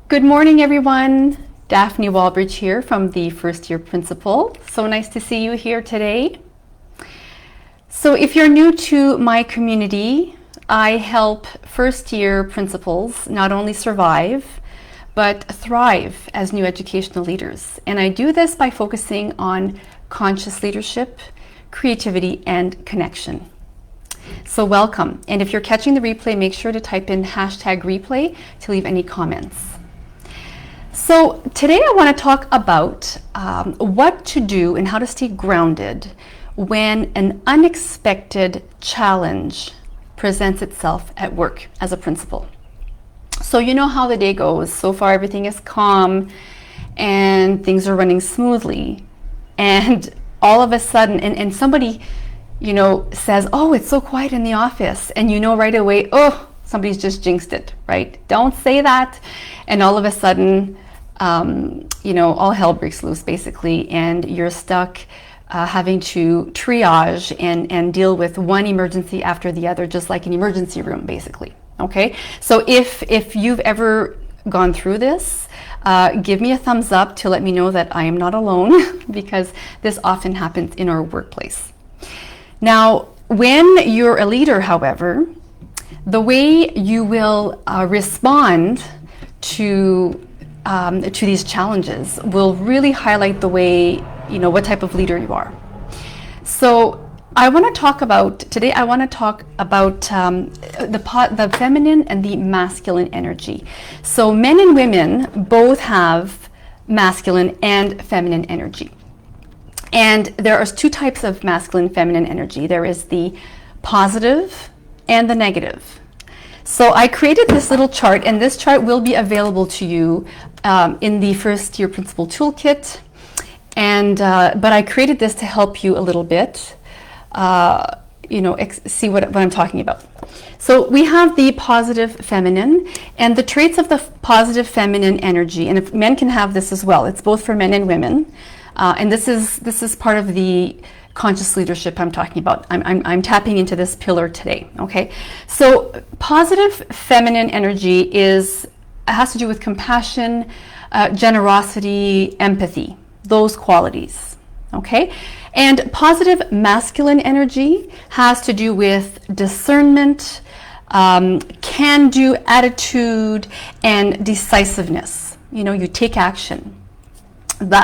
Good morning, everyone. Daphne Walbridge here from the First Year Principal. So nice to see you here today. So if you're new to my community, I help first year principals not only survive, but thrive as new educational leaders. And I do this by focusing on conscious leadership, creativity, and connection. So welcome. And if you're catching the replay, make sure to type in #replay to leave any comments. So today I want to talk about what to do and how to stay grounded when an unexpected challenge presents itself at work as a principal. So you know how the day goes. So far everything is calm and things are running smoothly. And all of a sudden, and somebody, says, oh, it's so quiet in the office. And you know right away, oh, somebody's just jinxed it, right? Don't say that. And all of a sudden, all hell breaks loose basically, and you're stuck having to triage and deal with one emergency after the other, just like an emergency room basically. Okay, so if you've ever gone through this, give me a thumbs up to let me know that I am not alone because this often happens in our workplace. Now, when you're a leader, however, the way you will respond to these challenges will really highlight the way, what type of leader you are. So today I want to talk about the feminine and the masculine energy. So men and women both have masculine and feminine energy. And there are two types of masculine and feminine energy. There is the positive and the negative. So I created this little chart, and this chart will be available to you in the First Year Principal Toolkit. But I created this to help you a little bit, see what I'm talking about. So we have the positive feminine, and the traits of the positive feminine energy, and if men can have this as well. It's both for men and women, and this is part of the conscious leadership I'm talking about. I'm tapping into this pillar today. Okay, so positive feminine energy has to do with compassion, generosity, empathy, those qualities. Okay, and positive masculine energy has to do with discernment, can-do attitude, and decisiveness. You take action.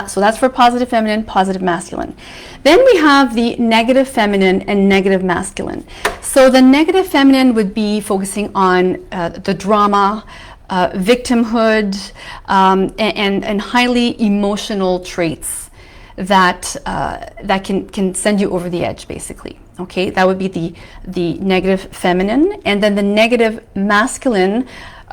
So that's for positive feminine, positive masculine. Then we have the negative feminine and negative masculine. So the negative feminine would be focusing on the drama, victimhood, and highly emotional traits that can send you over the edge, basically. Okay, that would be the negative feminine, and then the negative masculine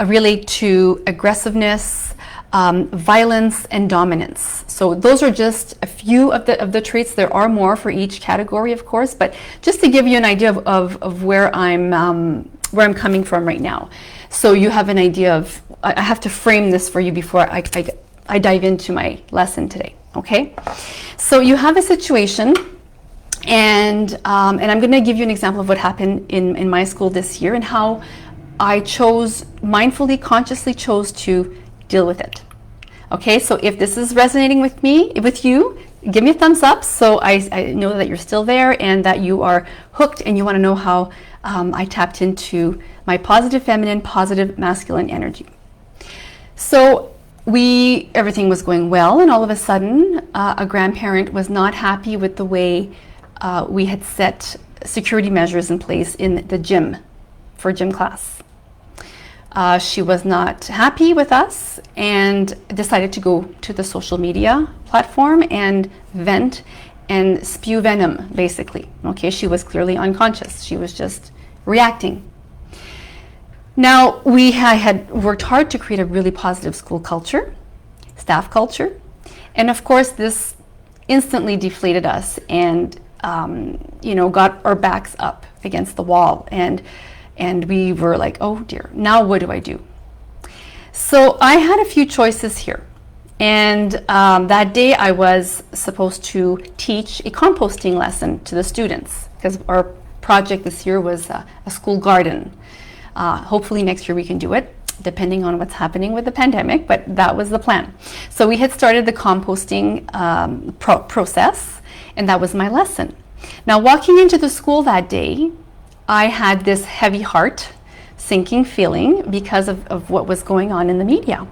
relate to aggressiveness, violence, and dominance. So those are just a few of the traits. There are more for each category, of course, but just to give you an idea of where I'm coming from right now. So you have an idea of, I have to frame this for you before I dive into my lesson today. Okay, so you have a situation, and I'm going to give you an example of what happened in my school this year and how I mindfully, consciously chose to deal with it. Okay, so if this is resonating with you, give me a thumbs up so I know that you're still there and that you are hooked and you want to know how I tapped into my positive feminine, positive masculine energy. So everything was going well, and all of a sudden a grandparent was not happy with the way we had set security measures in place in the gym for gym class. She was not happy with us and decided to go to the social media platform and vent and spew venom, basically. Okay, she was clearly unconscious. She was just reacting. Now, I had worked hard to create a really positive school culture, staff culture, and of course this instantly deflated us and got our backs up against the wall, and we were like, oh dear, now what do I do? So I had a few choices here. And that day I was supposed to teach a composting lesson to the students because our project this year was a school garden. Hopefully next year we can do it. depending on what's happening with the pandemic, but that was the plan. So we had started the composting process, and that was my lesson. Now, walking into the school that day, I had this heavy heart, sinking feeling because of what was going on in the media.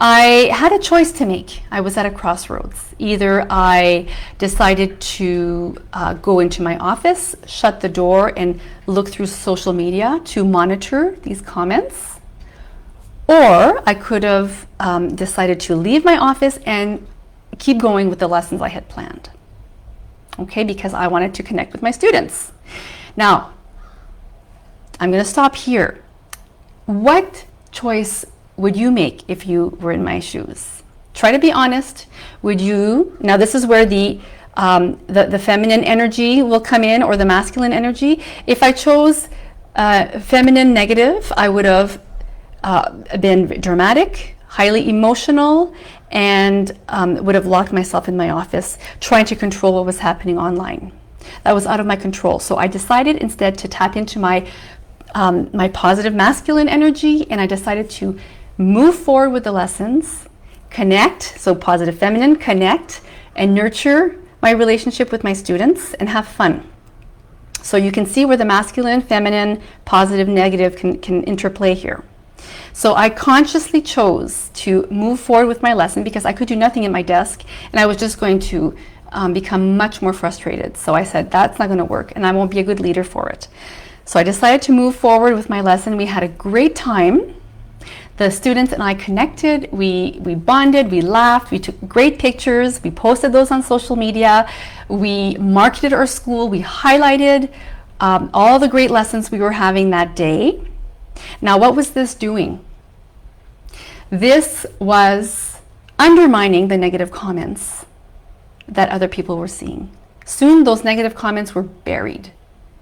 I had a choice to make. I was at a crossroads. Either I decided to go into my office, shut the door, and look through social media to monitor these comments, or I could have decided to leave my office and keep going with the lessons I had planned. Okay, because I wanted to connect with my students. Now, I'm going to stop here. What choice would you make if you were in my shoes? Try to be honest. Would you, now this is where the feminine energy will come in, or the masculine energy. If I chose feminine negative, I would have been dramatic, highly emotional, and would have locked myself in my office trying to control what was happening online. That was out of my control. So I decided instead to tap into my positive masculine energy, and I decided to move forward with the lessons, connect, so positive feminine, connect and nurture my relationship with my students, and have fun. So you can see where the masculine, feminine, positive, negative can interplay here. So I consciously chose to move forward with my lesson because I could do nothing at my desk, and I was just going to become much more frustrated. So I said, that's not going to work, and I won't be a good leader for it. So I decided to move forward with my lesson. We had a great time. The students and I connected, we bonded, we laughed, we took great pictures, we posted those on social media, we marketed our school, we highlighted all the great lessons we were having that day. Now, what was this doing? This was undermining the negative comments that other people were seeing. Soon those negative comments were buried,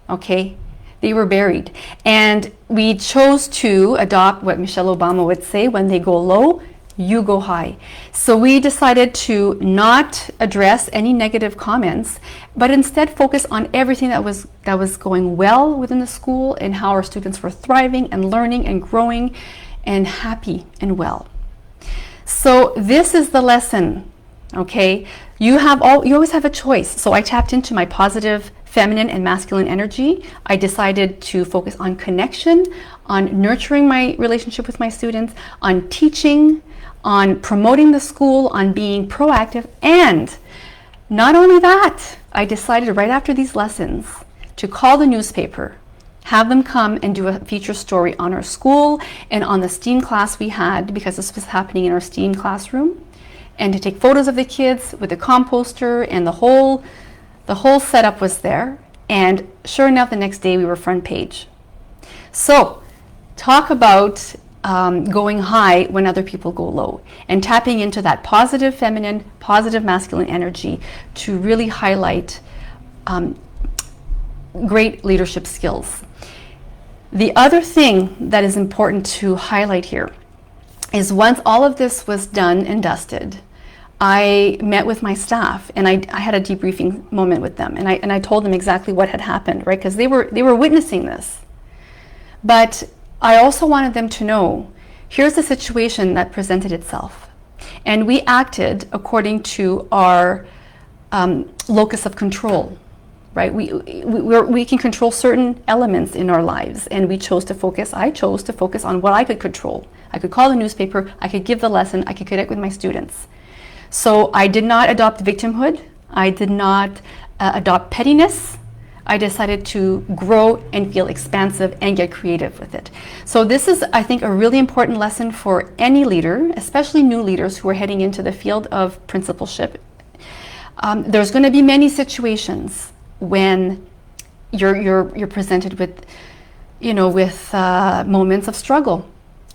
okay? They were buried. And we chose to adopt what Michelle Obama would say: when they go low, you go high. So we decided to not address any negative comments, but instead focus on everything that was going well within the school, and how our students were thriving and learning and growing and happy and well. So this is the lesson, okay? You always have a choice. So I tapped into my positive feminine and masculine energy. I decided to focus on connection, on nurturing my relationship with my students, on teaching, on promoting the school, on being proactive. And not only that, I decided right after these lessons to call the newspaper, have them come and do a feature story on our school and on the STEAM class we had, because this was happening in our STEAM classroom, and to take photos of the kids with the composter, and the whole setup was there. And sure enough, the next day we were front page. So talk about going high when other people go low, and tapping into that positive feminine, positive masculine energy to really highlight great leadership skills. The other thing that is important to highlight here is, once all of this was done and dusted, I met with my staff, and I had a debriefing moment with them, and I told them exactly what had happened, right? Because they were witnessing this. But I also wanted them to know, here's the situation that presented itself, and we acted according to our locus of control, right? We can control certain elements in our lives, and I chose to focus on what I could control. I could call the newspaper, I could give the lesson, I could connect with my students. So I did not adopt victimhood. I did not adopt pettiness. I decided to grow and feel expansive and get creative with it. So this is, I think, a really important lesson for any leader, especially new leaders who are heading into the field of principalship. There's going to be many situations when you're presented with, with moments of struggle,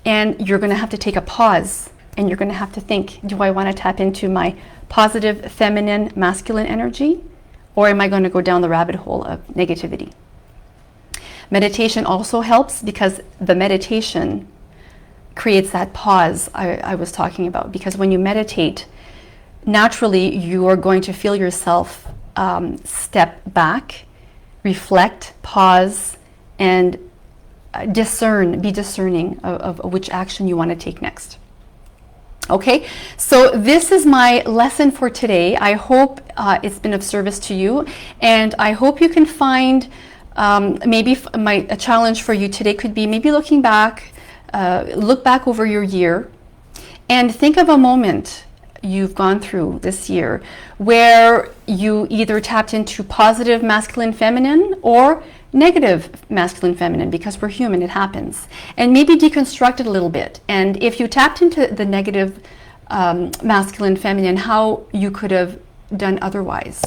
and you're going to have to take a pause. And you're going to have to think, do I want to tap into my positive, feminine, masculine energy? Or am I going to go down the rabbit hole of negativity? Meditation also helps, because the meditation creates that pause I was talking about. Because when you meditate, naturally you are going to feel yourself step back, reflect, pause, and be discerning of which action you want to take next. Okay, so this is my lesson for today. I hope it's been of service to you, and I hope you can find maybe a challenge for you today could be maybe look back over your year and think of a moment you've gone through this year where you either tapped into positive masculine feminine or negative masculine feminine, because we're human, it happens, and maybe deconstruct it a little bit. And if you tapped into the negative masculine feminine, how you could have done otherwise.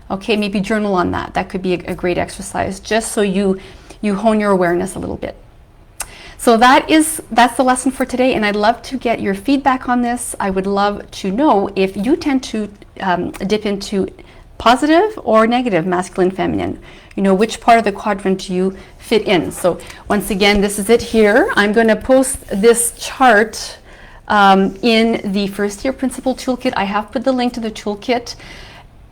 Okay, maybe journal on that. That could be a great exercise, just so you hone your awareness a little bit. So that's the lesson for today, and I'd love to get your feedback on this. I would love to know if you tend to dip into positive or negative masculine feminine. You know, which part of the quadrant do you fit in? So once again, this is it here. I'm going to post this chart in the first year principle toolkit. I have put the link to the toolkit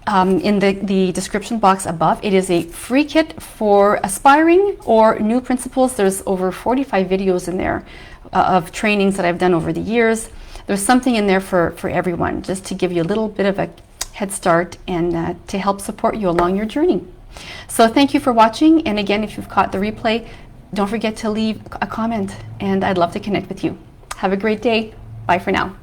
in the description box above. It is a free kit for aspiring or new principals. There's over 45 videos in there of trainings that I've done over the years. There's something in there for everyone, just to give you a little bit of a head start and to help support you along your journey. So thank you for watching, and again, if you've caught the replay, don't forget to leave a comment, and I'd love to connect with you. Have a great day. Bye for now.